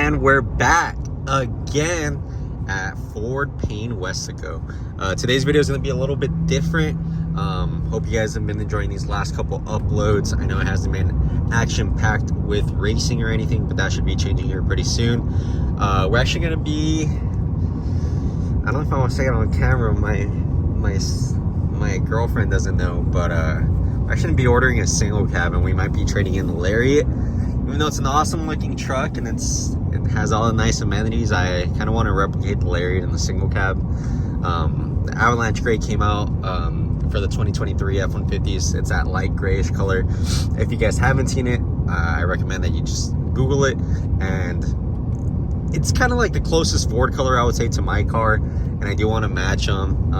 And we're back again at Ford Payne Westaco. Today's video is going to be a little bit different. Hope you guys have been enjoying these last couple uploads. I know it hasn't been action-packed with racing or anything, but that should be changing here pretty soon. We're actually going to be, I don't know if I want to say it on camera, my girlfriend doesn't know, but we're actually going to be ordering a single cab, and we might be trading in the Lariat. Even though it's an awesome looking truck and it has all the nice amenities, I kind of want to replicate the Lariat in the single cab. The Avalanche Gray came out for the 2023 F-150s. It's that light grayish color. If you guys haven't seen it, I recommend that you just Google it. And it's kind of like the closest Ford color, I would say, to my car. And I do want to match them.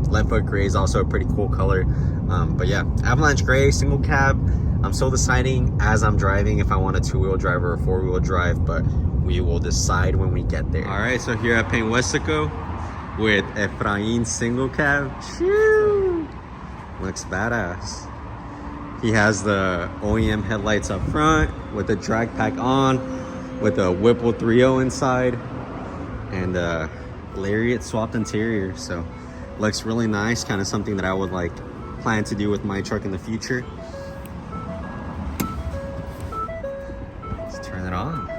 Left foot gray is also a pretty cool color. But yeah, Avalanche Gray, single cab. I'm still deciding as I'm driving if I want a two-wheel drive or a four-wheel drive, but we will decide when we get there. All right, so here at Payne Westaco with Efrain single cab. Shoo! Looks badass. He has the OEM headlights up front with the drag pack on, with a Whipple 3.0 inside, and Lariat swapped interior. So looks really nice, kind of something that I would like plan to do with my truck in the future. Let's turn it on.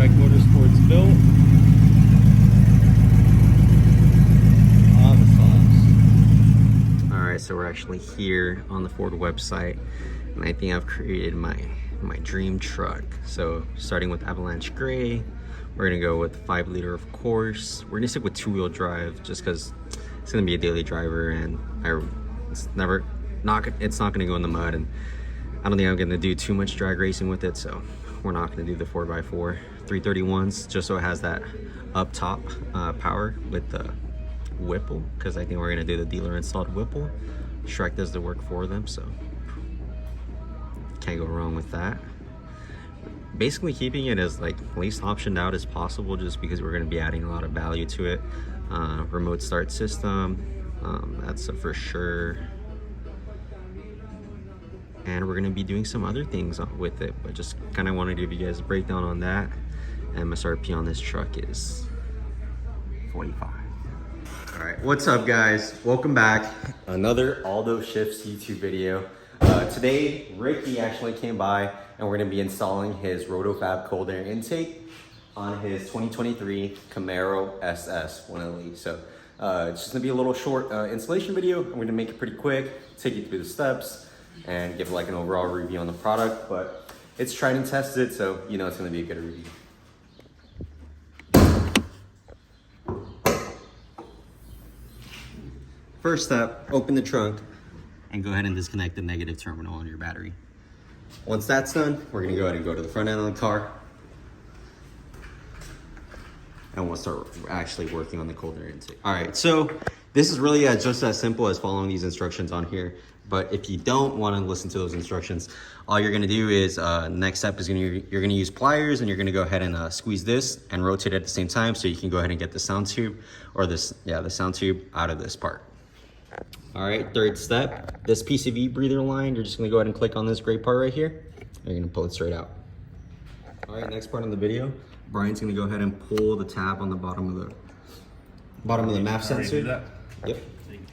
Motorsports built. Alright, so we're actually here on the Ford website, and I think I've created my dream truck. So starting with Avalanche Gray, we're gonna go with 5 liter, of course. We're gonna stick with 2-wheel drive just because it's gonna be a daily driver, and it's not gonna go in the mud, and I don't think I'm gonna do too much drag racing with it, so we're not gonna do the 4x4 331s, just so it has that up top power with the Whipple, because I think we're gonna do the dealer installed Whipple. Shrek does the work for them, so can't go wrong with that. Basically keeping it as like least optioned out as possible, just because we're gonna be adding a lot of value to it. Remote start system, that's a for sure. And we're gonna be doing some other things with it, but just kind of want to give you guys a breakdown on that. MSRP on this truck is 45. All right, what's up guys? Welcome back. Another AldoShifts YouTube video. Today, Ricky actually came by and we're gonna be installing his Roto Fab cold air intake on his 2023 Camaro SS 1LE. So it's just gonna be a little short installation video. I'm gonna make it pretty quick, take you through the steps, and give like an overall review on the product, but it's tried and tested, so you know it's gonna be a good review. First step, open the trunk and go ahead and disconnect the negative terminal on your battery. Once that's done, we're gonna go ahead and go to the front end of the car, and we'll start actually working on the cold air intake. All right, so this is really just as simple as following these instructions on here. But if you don't want to listen to those instructions, all you're going to do is next step is you're going to use pliers, and you're going to go ahead and squeeze this and rotate it at the same time, so you can go ahead and get the sound tube, or the sound tube out of this part. All right, third step, this PCV breather line, you're just going to go ahead and click on this gray part right here, and you're going to pull it straight out. All right, next part of the video, Brian's going to go ahead and pull the tab on the bottom of the MAF sensor. Yep.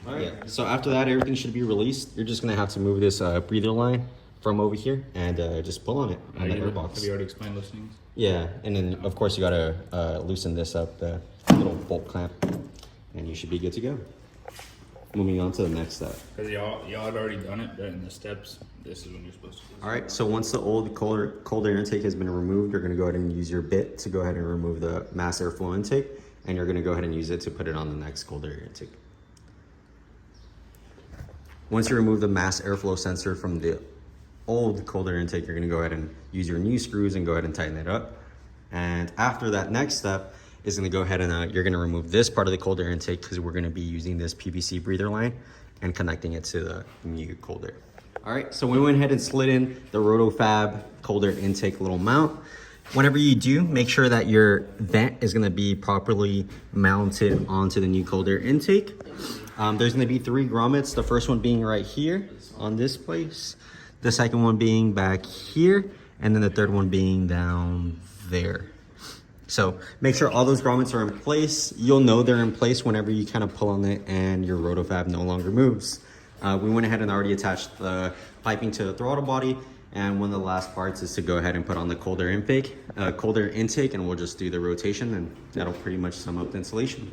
All right. Yeah. So after that, everything should be released. You're just gonna have to move this breather line from over here and just pull on it on the airbox. Have you already explained those things? Yeah, and then of course you gotta loosen this up, the little bolt clamp, and you should be good to go. Moving on to the next step. Because y'all had already done it, but in the steps, this is when you're supposed to do. All right. So once the old cold air intake has been removed, you're gonna go ahead and use your bit to go ahead and remove the mass airflow intake, and you're gonna go ahead and use it to put it on the next cold air intake. Once you remove the mass airflow sensor from the old cold air intake, you're gonna go ahead and use your new screws and go ahead and tighten it up. And after that, next step is gonna go ahead and you're gonna remove this part of the cold air intake, because we're gonna be using this PVC breather line and connecting it to the new cold air. All right, so we went ahead and slid in the Roto Fab cold air intake little mount. Whenever you do, make sure that your vent is gonna be properly mounted onto the new cold air intake. There's gonna be 3 grommets, the first one being right here on this place, the second one being back here, and then the third one being down there. So make sure all those grommets are in place. You'll know they're in place whenever you kind of pull on it and your Roto Fab no longer moves. We went ahead and already attached the piping to the throttle body, and one of the last parts is to go ahead and put on the cold air intake, and we'll just do the rotation, and that'll pretty much sum up the installation.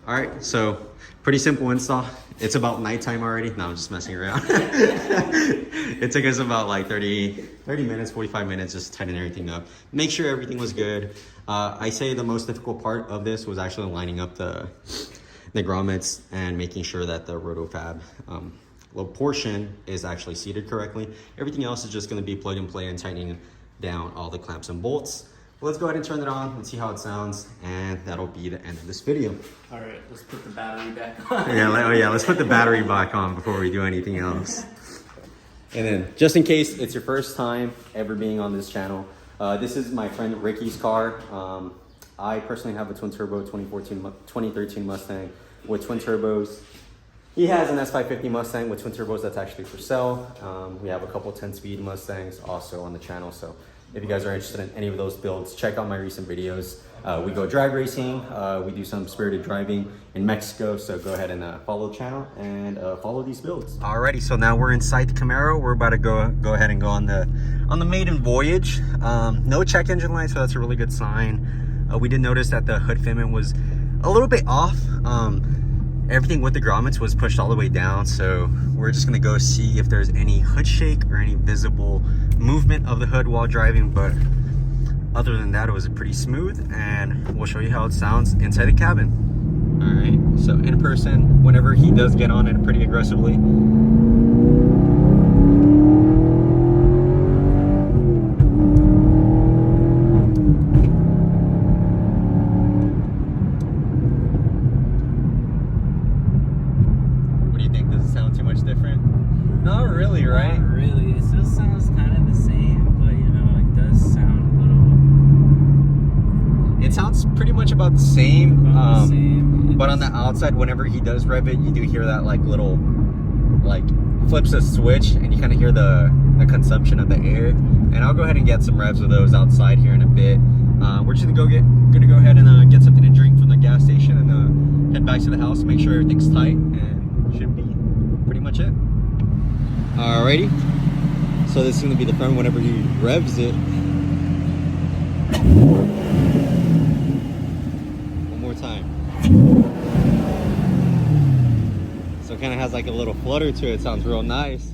All right, so pretty simple install. It's about nighttime already. No, I'm just messing around. It took us about like 30 minutes, 45 minutes, just tightening everything up. Make sure everything was good. I say the most difficult part of this was actually lining up the grommets and making sure that the Roto Fab little portion is actually seated correctly. Everything else is just gonna be plug and play and tightening down all the clamps and bolts. Let's go ahead and turn it on and see how it sounds, and that'll be the end of this video. All right, let's put the battery back on. Yeah, let's put the battery back on before we do anything else. And then, just in case it's your first time ever being on this channel, this is my friend Ricky's car. I personally have a twin turbo 2013 Mustang with twin turbos. He has an S550 Mustang with twin turbos that's actually for sale. We have a couple 10-speed Mustangs also on the channel. So if you guys are interested in any of those builds, check out my recent videos. We go drag racing. We do some spirited driving in Mexico. So go ahead and follow the channel and follow these builds. Alrighty, so now we're inside the Camaro. We're about to go ahead and go on the maiden voyage. No check engine light, so that's a really good sign. We did notice that the hood fitment was a little bit off. Everything with the grommets was pushed all the way down, so we're just gonna go see if there's any hood shake or any visible movement of the hood while driving, but other than that, it was pretty smooth, and we'll show you how it sounds inside the cabin. All right, so in person, whenever he does get on it pretty aggressively, not really, right? Not really. It still sounds kind of the same, but you know, it does sound a little. It sounds pretty much about the same. But on the just... outside, whenever he does rev it, you do hear that like little, like flips a switch, and you kind of hear the consumption of the air. And I'll go ahead and get some revs of those outside here in a bit. We're just gonna go ahead and get something to drink from the gas station, and head back to the house, make sure everything's tight, and should be pretty much it. Alrighty, so this is going to be the front whenever he revs it. One more time. So it kind of has like a little flutter to it. Sounds real nice.